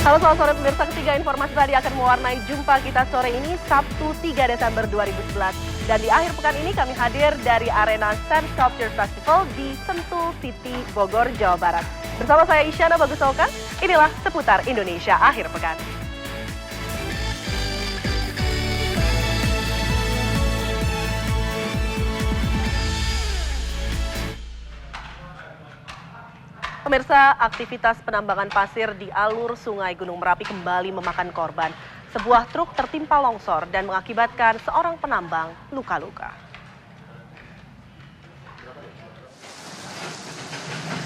Halo, selamat sore pemirsa. Ketiga informasi tadi akan mewarnai jumpa kita sore ini Sabtu 3 Desember 2011. Dan di akhir pekan ini kami hadir dari arena Sand Sculpture Festival di Sentul City, Bogor, Jawa Barat. Bersama saya Isyana Bagusoka, inilah seputar Indonesia akhir pekan. Pemirsa, aktivitas penambangan pasir di alur Sungai Gunung Merapi kembali memakan korban. Sebuah truk tertimpa longsor dan mengakibatkan seorang penambang luka-luka.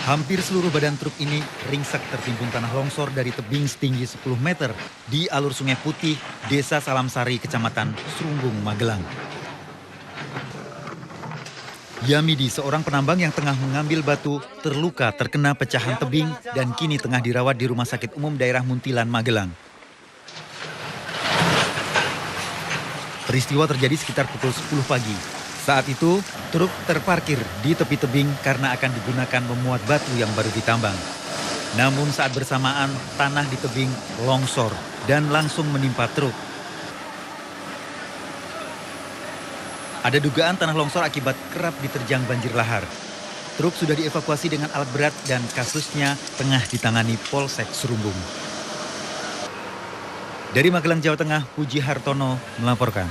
Hampir seluruh badan truk ini ringsek tertimbun tanah longsor dari tebing setinggi 10 meter di alur Sungai Putih, Desa Salamsari, Kecamatan Serumbung, Magelang. Yamidi, seorang penambang yang tengah mengambil batu, terluka terkena pecahan tebing dan kini tengah dirawat di Rumah Sakit Umum Daerah Muntilan, Magelang. Peristiwa terjadi sekitar pukul 10 pagi. Saat itu, truk terparkir di tepi tebing karena akan digunakan memuat batu yang baru ditambang. Namun saat bersamaan, tanah di tebing longsor dan langsung menimpa truk. Ada dugaan tanah longsor akibat kerap diterjang banjir lahar. Truk sudah dievakuasi dengan alat berat dan kasusnya tengah ditangani Polsek Serumbung. Dari Magelang, Jawa Tengah, Puji Hartono melaporkan.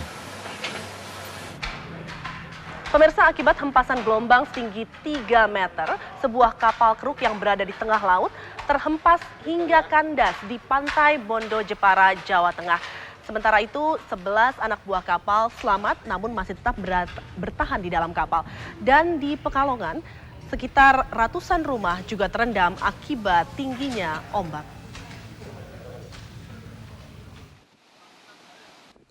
Pemirsa, akibat hempasan gelombang setinggi 3 meter, sebuah kapal keruk yang berada di tengah laut terhempas hingga kandas di pantai Bondo, Jepara, Jawa Tengah. Sementara itu, 11 anak buah kapal selamat namun masih tetap bertahan di dalam kapal. Dan di Pekalongan, sekitar ratusan rumah juga terendam akibat tingginya ombak.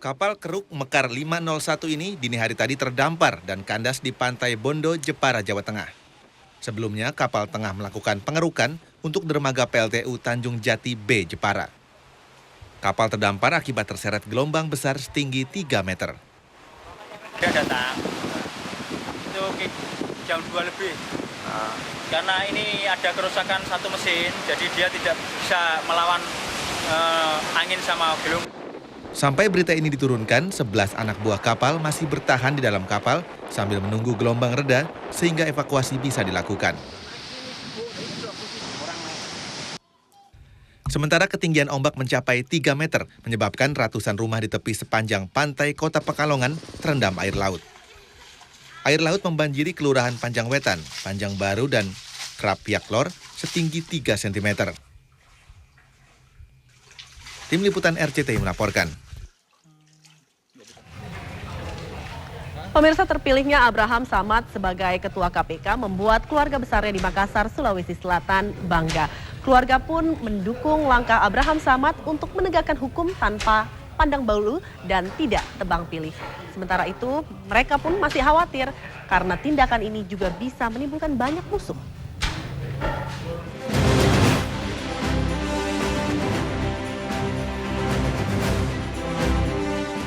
Kapal keruk Mekar 501 ini dini hari tadi terdampar dan kandas di pantai Bondo, Jepara, Jawa Tengah. Sebelumnya, kapal tengah melakukan pengerukan untuk dermaga PLTU Tanjung Jati B, Jepara. Kapal terdampar akibat terseret gelombang besar setinggi 3 meter. Dia datang, itu jam 2 lebih. Karena ini ada kerusakan satu mesin, jadi dia tidak bisa melawan angin sama gelombang. Sampai berita ini diturunkan, 11 anak buah kapal masih bertahan di dalam kapal sambil menunggu gelombang reda sehingga evakuasi bisa dilakukan. Sementara ketinggian ombak mencapai 3 meter, menyebabkan ratusan rumah di tepi sepanjang pantai Kota Pekalongan terendam air laut. Air laut membanjiri Kelurahan Panjang Wetan, Panjang Baru, dan Krapiaklor setinggi 3 cm. Tim Liputan RCTI melaporkan. Pemirsa, terpilihnya Abraham Samad sebagai Ketua KPK membuat keluarga besarnya di Makassar, Sulawesi Selatan bangga. Keluarga pun mendukung langkah Abraham Samad untuk menegakkan hukum tanpa pandang bulu dan tidak tebang pilih. Sementara itu, mereka pun masih khawatir karena tindakan ini juga bisa menimbulkan banyak musuh.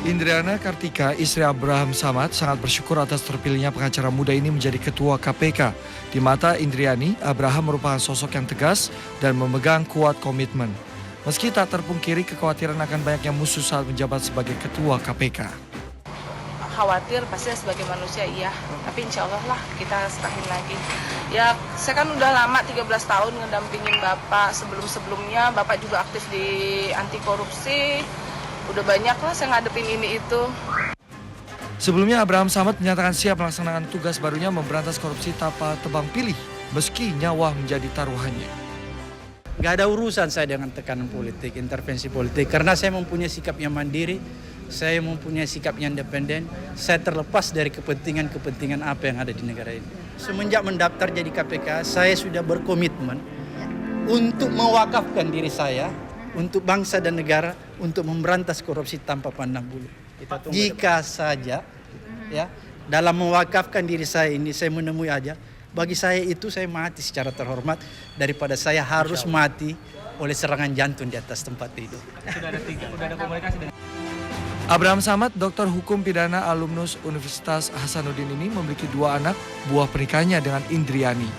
Indriana Kartika, istri Abraham Samad, sangat bersyukur atas terpilihnya pengacara muda ini menjadi ketua KPK. Di mata Indriani, Abraham merupakan sosok yang tegas dan memegang kuat komitmen. Meski tak terpungkiri kekhawatiran akan banyaknya musuh saat menjabat sebagai ketua KPK. Khawatir pasti sebagai manusia iya, tapi insya Allah lah kita serahin lagi. Ya saya kan udah lama 13 tahun ngedampingin Bapak, sebelum-sebelumnya Bapak juga aktif di anti korupsi. Udah banyak lah saya ngadepin ini itu. Sebelumnya Abraham Samad menyatakan siap melaksanakan tugas barunya memberantas korupsi tanpa tebang pilih, meski nyawa menjadi taruhannya. Gak ada urusan saya dengan tekanan politik, intervensi politik, karena saya mempunyai sikap yang mandiri, saya mempunyai sikap yang independen, saya terlepas dari kepentingan-kepentingan apa yang ada di negara ini. Semenjak mendaftar jadi KPK, saya sudah berkomitmen untuk mewakafkan diri saya untuk bangsa dan negara, untuk memberantas korupsi tanpa pandang bulu. Jika saja ya dalam mewakafkan diri saya ini saya menemui aja, bagi saya itu saya mati secara terhormat daripada saya harus mati oleh serangan jantung di atas tempat tidur. Sudah ada komunikasi dengan Abraham Samad, doktor hukum pidana alumnus Universitas Hasanuddin ini memiliki 2 anak buah pernikahannya dengan Indriani.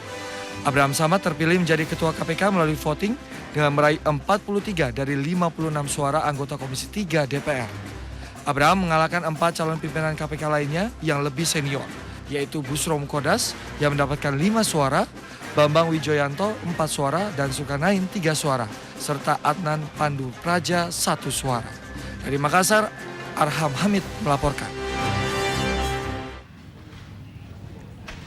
Abraham Samad terpilih menjadi Ketua KPK melalui voting dengan meraih 43 dari 56 suara anggota Komisi 3 DPR. Abraham mengalahkan 4 calon pimpinan KPK lainnya yang lebih senior, yaitu Busro Mukodas yang mendapatkan 5 suara, Bambang Wijoyanto 4 suara, dan Zulkarnain 3 suara, serta Adnan Pandu Praja 1 suara. Dari Makassar, Arham Hamid melaporkan.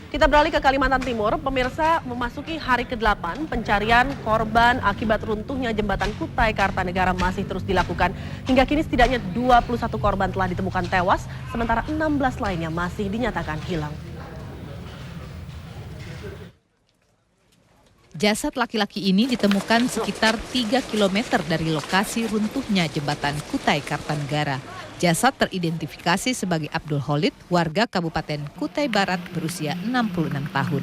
Kita beralih ke Kalimantan Timur, pemirsa, memasuki hari ke-8 pencarian korban akibat runtuhnya jembatan Kutai Kartanegara masih terus dilakukan. Hingga kini setidaknya 21 korban telah ditemukan tewas, sementara 16 lainnya masih dinyatakan hilang. Jasad laki-laki ini ditemukan sekitar 3 km dari lokasi runtuhnya jembatan Kutai Kartanegara. Jasad teridentifikasi sebagai Abdul Khalid, warga Kabupaten Kutai Barat berusia 66 tahun.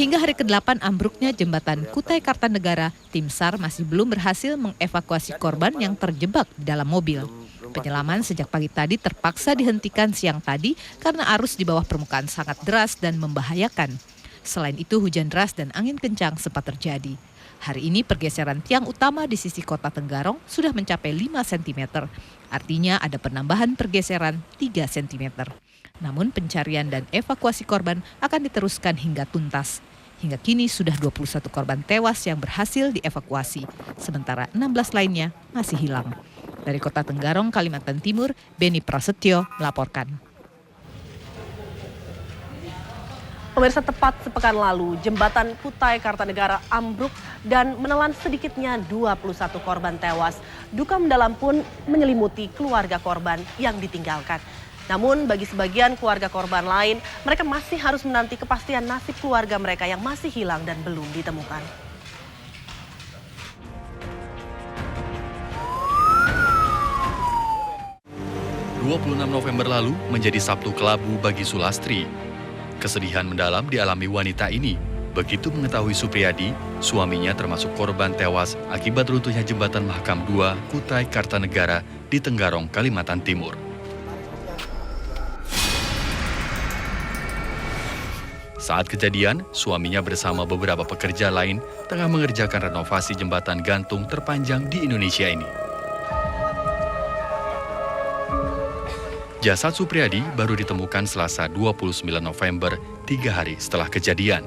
Hingga hari ke-8 ambruknya jembatan Kutai Kartanegara, tim SAR masih belum berhasil mengevakuasi korban yang terjebak di dalam mobil. Penyelaman sejak pagi tadi terpaksa dihentikan siang tadi karena arus di bawah permukaan sangat deras dan membahayakan. Selain itu, hujan deras dan angin kencang sempat terjadi. Hari ini pergeseran tiang utama di sisi kota Tenggarong sudah mencapai 5 cm. Artinya ada penambahan pergeseran 3 cm. Namun pencarian dan evakuasi korban akan diteruskan hingga tuntas. Hingga kini sudah 21 korban tewas yang berhasil dievakuasi, sementara 16 lainnya masih hilang. Dari Kota Tenggarong, Kalimantan Timur, Beni Prasetyo melaporkan. Pemirsa, tepat sepekan lalu, jembatan Kutai Kartanegara ambruk dan menelan sedikitnya 21 korban tewas. Duka mendalam pun menyelimuti keluarga korban yang ditinggalkan. Namun bagi sebagian keluarga korban lain, mereka masih harus menanti kepastian nasib keluarga mereka yang masih hilang dan belum ditemukan. November lalu menjadi Sabtu kelabu bagi Sulastri. Kesedihan mendalam dialami wanita ini begitu mengetahui Supriyadi, suaminya termasuk korban tewas akibat runtuhnya jembatan Mahakam 2 Kutai Kartanegara di Tenggarong, Kalimantan Timur. Saat kejadian, suaminya bersama beberapa pekerja lain tengah mengerjakan renovasi jembatan gantung terpanjang di Indonesia ini. Jasad Supriyadi baru ditemukan Selasa 29 November, 3 hari setelah kejadian.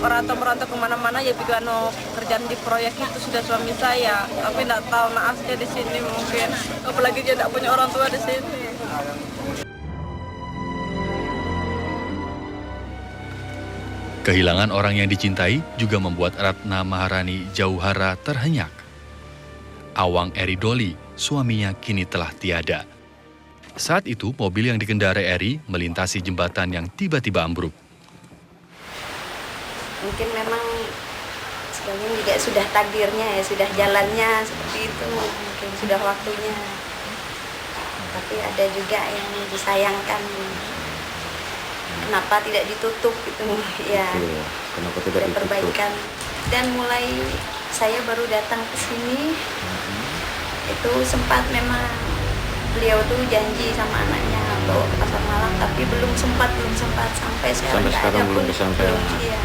Merantau kemana-mana ya bikin kerjaan di proyek itu sudah suami saya, tapi nggak tahu naasnya di sini mungkin, apalagi dia nggak punya orang tua di sini. Kehilangan orang yang dicintai juga membuat Ratna Maharani Jauhara terhenyak. Awang Eridoli, suaminya kini telah tiada. Saat itu, mobil yang dikendarai Eri melintasi jembatan yang tiba-tiba ambruk. Mungkin memang sebagian juga sudah takdirnya ya, sudah jalannya seperti itu, mungkin sudah waktunya. Tapi ada juga yang disayangkan. Kenapa tidak ditutup gitu ya? Kenapa tidak ditutup? Perbaikan. Dan mulai saya baru datang ke sini, itu sempat memang beliau tuh janji sama anaknya bawa ke Pasar Malang, tapi belum sempat sampai sekarang. Sampai sekarang belum disampaikan. Iya.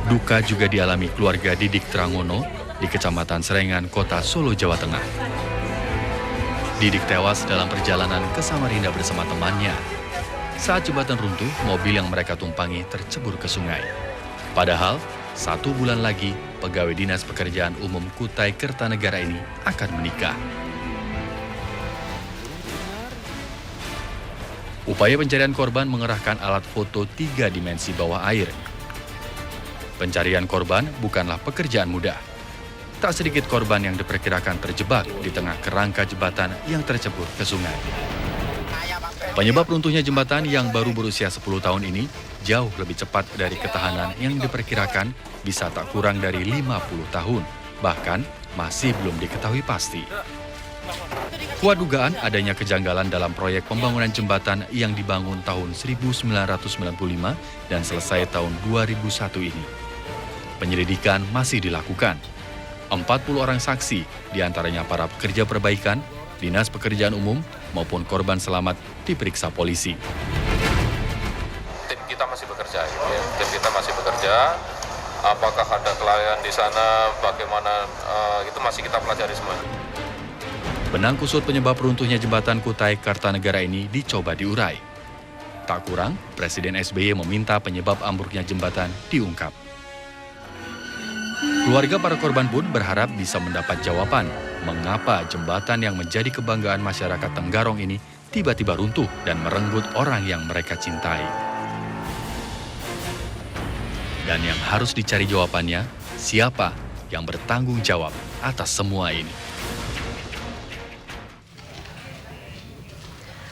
Duka juga dialami keluarga Didik Trangono di Kecamatan Serengan, Kota Solo, Jawa Tengah. Didik tewas dalam perjalanan ke Samarinda bersama temannya. Saat jembatan runtuh, mobil yang mereka tumpangi tercebur ke sungai. Padahal, 1 bulan lagi, pegawai Dinas Pekerjaan Umum Kutai Kartanegara ini akan menikah. Upaya pencarian korban mengerahkan alat foto 3 dimensi bawah air. Pencarian korban bukanlah pekerjaan mudah. Tak sedikit korban yang diperkirakan terjebak di tengah kerangka jembatan yang tercebur ke sungai. Penyebab runtuhnya jembatan yang baru berusia 10 tahun ini jauh lebih cepat dari ketahanan yang diperkirakan bisa tak kurang dari 50 tahun. Bahkan masih belum diketahui pasti. Kuat dugaan adanya kejanggalan dalam proyek pembangunan jembatan yang dibangun tahun 1995 dan selesai tahun 2001 ini. Penyelidikan masih dilakukan. 40 orang saksi, diantaranya para pekerja perbaikan, Dinas Pekerjaan Umum, maupun korban selamat diperiksa polisi. Tim kita masih bekerja, tim kita masih bekerja. Apakah ada kelalaian di sana, bagaimana, itu masih kita pelajari semua. Benang kusut penyebab runtuhnya jembatan Kutai Kartanegara ini dicoba diurai. Tak kurang, Presiden SBY meminta penyebab ambruknya jembatan diungkap. Keluarga para korban pun berharap bisa mendapat jawaban mengapa jembatan yang menjadi kebanggaan masyarakat Tenggarong ini tiba-tiba runtuh dan merenggut orang yang mereka cintai. Dan yang harus dicari jawabannya, siapa yang bertanggung jawab atas semua ini?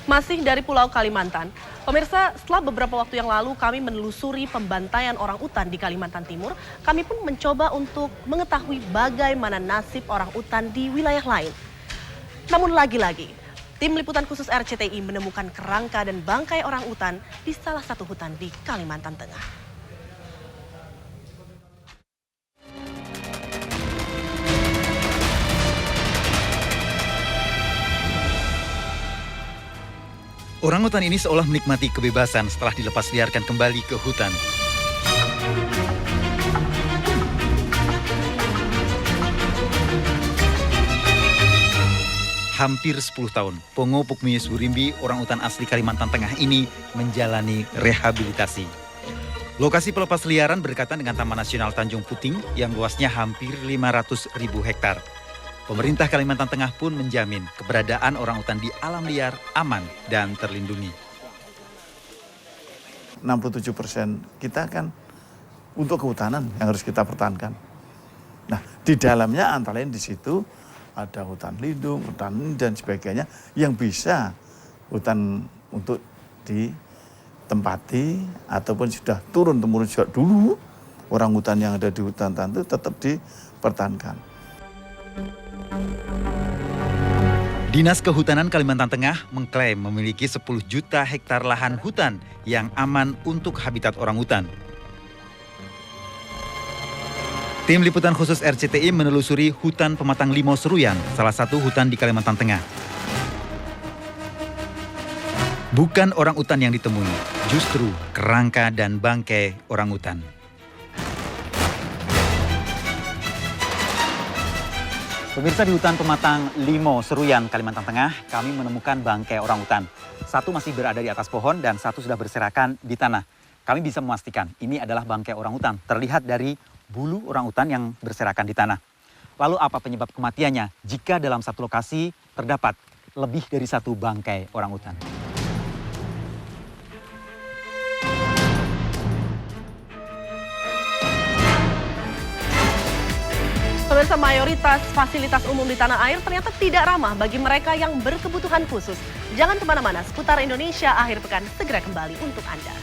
Masih dari Pulau Kalimantan, pemirsa, setelah beberapa waktu yang lalu kami menelusuri pembantaian orang utan di Kalimantan Timur, kami pun mencoba untuk mengetahui bagaimana nasib orang utan di wilayah lain. Namun lagi-lagi, tim liputan khusus RCTI menemukan kerangka dan bangkai orang utan di salah satu hutan di Kalimantan Tengah. Orangutan ini seolah menikmati kebebasan setelah dilepas liarkan kembali ke hutan. Hampir 10 tahun, Pongo Pukmies Burimbi, orangutan asli Kalimantan Tengah ini menjalani rehabilitasi. Lokasi pelepas liaran berdekatan dengan Taman Nasional Tanjung Puting yang luasnya hampir 500.000 hektar. Pemerintah Kalimantan Tengah pun menjamin keberadaan orangutan di alam liar aman dan terlindungi. 67% kita kan untuk kehutanan yang harus kita pertahankan. Nah, di dalamnya antara lain di situ ada hutan lindung, hutan dan sebagainya yang bisa hutan untuk ditempati ataupun sudah turun-temurun sejak dulu orangutan yang ada di hutan itu tetap dipertahankan. Dinas Kehutanan Kalimantan Tengah mengklaim memiliki 10 juta hektar lahan hutan yang aman untuk habitat orangutan. Tim liputan khusus RCTI menelusuri hutan Pematang Limau Seruyan, salah satu hutan di Kalimantan Tengah. Bukan orangutan yang ditemui, justru kerangka dan bangkai orangutan. Pemirsa, di hutan Pematang Limau Seruyan, Kalimantan Tengah, kami menemukan bangkai orangutan. Satu masih berada di atas pohon dan satu sudah berserakan di tanah. Kami bisa memastikan ini adalah bangkai orangutan, terlihat dari bulu orangutan yang berserakan di tanah. Lalu apa penyebab kematiannya jika dalam satu lokasi terdapat lebih dari satu bangkai orangutan? Pemirsa, mayoritas fasilitas umum di tanah air ternyata tidak ramah bagi mereka yang berkebutuhan khusus. Jangan kemana-mana, seputar Indonesia akhir pekan segera kembali untuk Anda.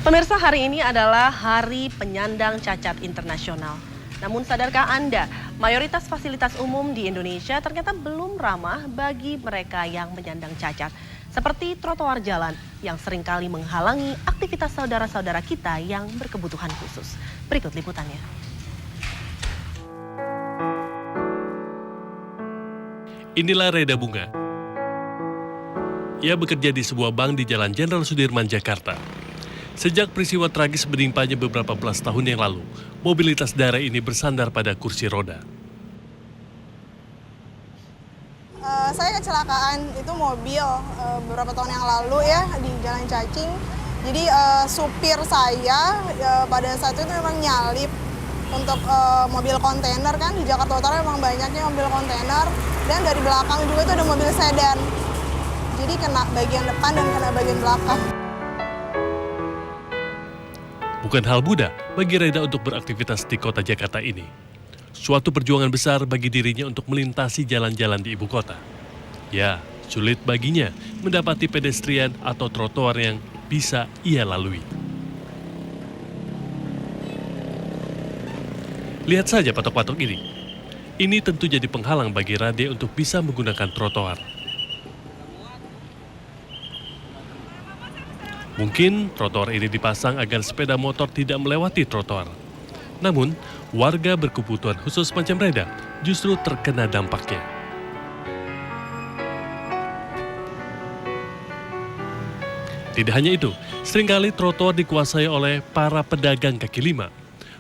Pemirsa, hari ini adalah Hari Penyandang Cacat Internasional. Namun sadarkah Anda, mayoritas fasilitas umum di Indonesia ternyata belum ramah bagi mereka yang menyandang cacat. Seperti trotoar jalan yang seringkali menghalangi aktivitas saudara-saudara kita yang berkebutuhan khusus. Berikut liputannya. Inilah Reda Bunga. Ia bekerja di sebuah bank di Jalan Jenderal Sudirman, Jakarta. Sejak peristiwa tragis menimpanya beberapa belas tahun yang lalu, mobilitas daerah ini bersandar pada kursi roda. Saya kecelakaan itu mobil beberapa tahun yang lalu ya di Jalan Cacing. Jadi supir saya pada saat itu memang nyalip untuk mobil kontainer kan, di Jakarta Utara memang banyaknya mobil kontainer, dan dari belakang juga itu ada mobil sedan. Jadi kena bagian depan dan kena bagian belakang. Bukan hal mudah bagi Reda untuk beraktivitas di kota Jakarta ini. Suatu perjuangan besar bagi dirinya untuk melintasi jalan-jalan di ibu kota. Ya, sulit baginya mendapati pedestrian atau trotoar yang bisa ia lalui. Lihat saja patok-patok ini. Ini tentu jadi penghalang bagi Rade untuk bisa menggunakan trotoar. Mungkin trotoar ini dipasang agar sepeda motor tidak melewati trotoar. Namun, warga berkebutuhan khusus macam Reda justru terkena dampaknya. Tidak hanya itu, seringkali trotoar dikuasai oleh para pedagang kaki lima.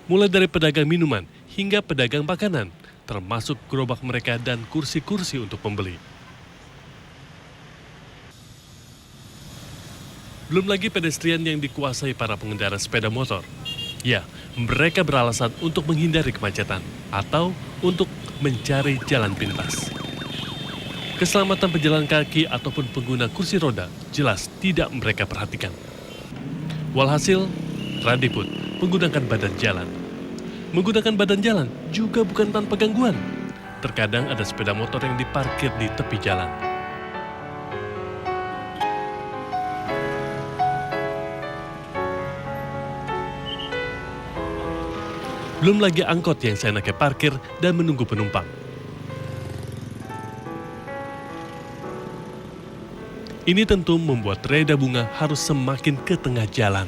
Mulai dari pedagang minuman hingga pedagang makanan, termasuk gerobak mereka dan kursi-kursi untuk pembeli. Belum lagi pedestrian yang dikuasai para pengendara sepeda motor. Ya, mereka beralasan untuk menghindari kemacetan atau untuk mencari jalan pintas. Keselamatan pejalan kaki ataupun pengguna kursi roda jelas tidak mereka perhatikan. Walhasil, Radi pun menggunakan badan jalan. Menggunakan badan jalan juga bukan tanpa gangguan. Terkadang ada sepeda motor yang diparkir di tepi jalan. Belum lagi angkot yang seenaknya parkir dan menunggu penumpang. Ini tentu membuat Reda Bunga harus semakin ke tengah jalan.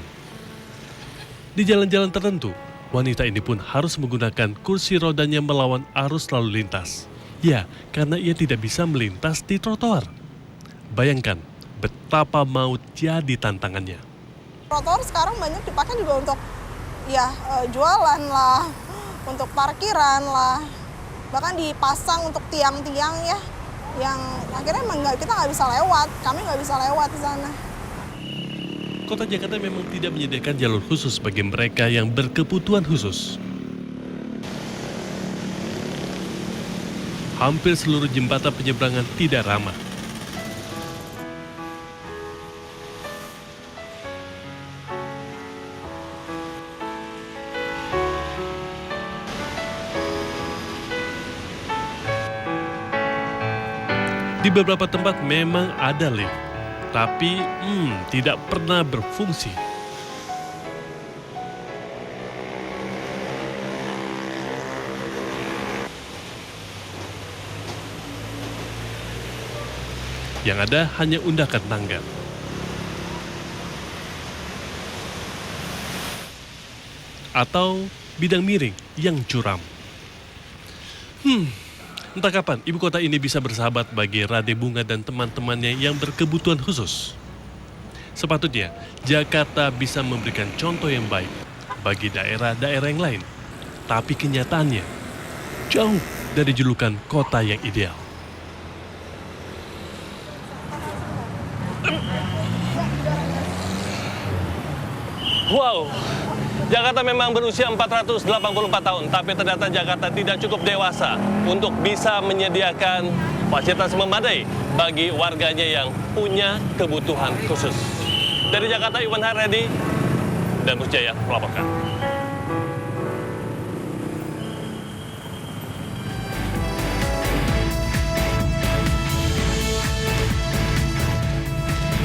Di jalan-jalan tertentu, wanita ini pun harus menggunakan kursi rodanya melawan arus lalu lintas. Ya, karena ia tidak bisa melintas di trotoar. Bayangkan betapa maut jadi tantangannya. Trotoar sekarang banyak dipakai juga untuk jualan lah, untuk parkiran lah, bahkan dipasang untuk tiang-tiang ya, yang akhirnya kita nggak bisa lewat, kami nggak bisa lewat di sana. Kota Jakarta memang tidak menyediakan jalur khusus bagi mereka yang berkebutuhan khusus. Hampir seluruh jembatan penyeberangan tidak ramah. Di beberapa tempat memang ada lift, tapi tidak pernah berfungsi. Yang ada hanya undakan tangga. Atau bidang miring yang curam. Entah kapan ibu kota ini bisa bersahabat bagi Rade Bunga dan teman-temannya yang berkebutuhan khusus. Sepatutnya, Jakarta bisa memberikan contoh yang baik bagi daerah-daerah yang lain. Tapi kenyataannya, jauh dari julukan kota yang ideal. Wow, Jakarta memang berusia 484 tahun, tapi ternyata Jakarta tidak cukup dewasa untuk bisa menyediakan fasilitas memadai bagi warganya yang punya kebutuhan khusus. Dari Jakarta, Iwan Haryadi dan Musjaya melaporkan.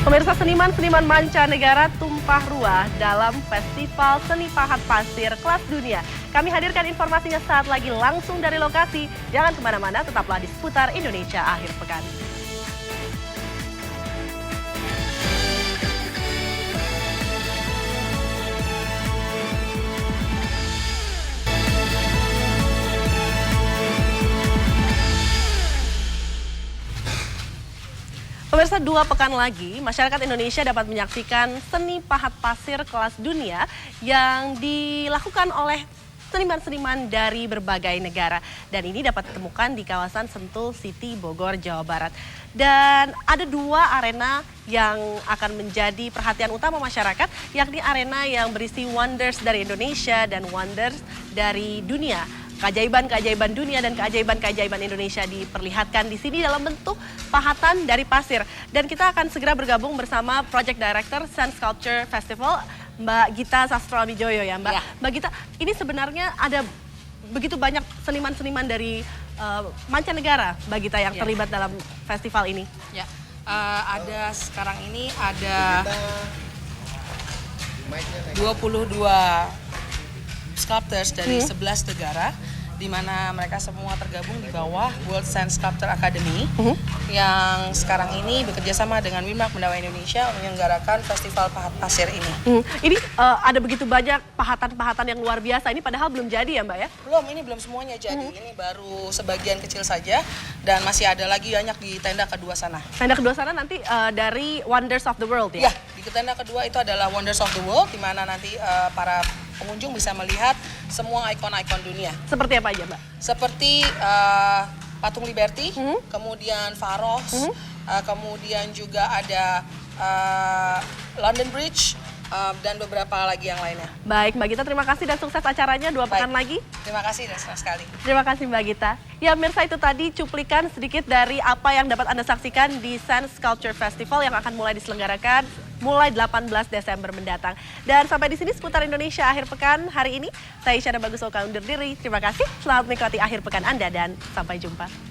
Pemirsa, seniman-seniman mancanegara tumpah ruah dalam Festival Seni Pahat Pasir kelas dunia. Kami hadirkan informasinya saat lagi langsung dari lokasi. Jangan kemana-mana, tetaplah di Seputar Indonesia Akhir Pekan. Pemirsa, 2 pekan lagi, masyarakat Indonesia dapat menyaksikan seni pahat pasir kelas dunia yang dilakukan oleh seniman-seniman dari berbagai negara. Dan ini dapat ditemukan di kawasan Sentul City, Bogor, Jawa Barat. Dan ada 2 arena yang akan menjadi perhatian utama masyarakat, yakni arena yang berisi wonders dari Indonesia dan wonders dari dunia. Keajaiban-keajaiban dunia dan keajaiban-keajaiban Indonesia diperlihatkan di sini dalam bentuk pahatan dari pasir. Dan kita akan segera bergabung bersama Project Director Sand Sculpture Festival, Mbak Gita Sastroamijoyo ya Mbak. Ya. Mbak Gita, ini sebenarnya ada begitu banyak seniman-seniman dari mancanegara Mbak Gita yang terlibat dalam festival ini. Ya, ada sekarang ini ada 22 sculptors dari 11 negara di mana mereka semua tergabung di bawah World Sand Sculpture Academy yang sekarang ini bekerja sama dengan Winmark Mendawa Indonesia menyelenggarakan festival pahat pasir ini. Ini ada begitu banyak pahatan-pahatan yang luar biasa. Ini padahal belum jadi ya Mbak ya? Ini belum semuanya jadi. Ini baru sebagian kecil saja dan masih ada lagi banyak di tenda kedua sana. Tenda kedua sana nanti dari Wonders of the World ya? Ya, di tenda kedua itu adalah Wonders of the World, di mana nanti para pengunjung bisa melihat semua ikon-ikon dunia. Seperti apa aja Mbak? Seperti Patung Liberty, kemudian Pharos, kemudian juga ada London Bridge, dan beberapa lagi yang lainnya. Baik Mbak Gita, terima kasih dan sukses acaranya 2 pekan lagi. Terima kasih dan senang sekali. Terima kasih Mbak Gita. Ya Mirsa, itu tadi cuplikan sedikit dari apa yang dapat Anda saksikan di Sand Sculpture Festival yang akan mulai diselenggarakan mulai 18 Desember mendatang. Dan sampai di sini seputar Indonesia akhir pekan hari ini. Saya Isyana Bagusoka undur diri. Terima kasih, selamat menikmati akhir pekan Anda dan sampai jumpa.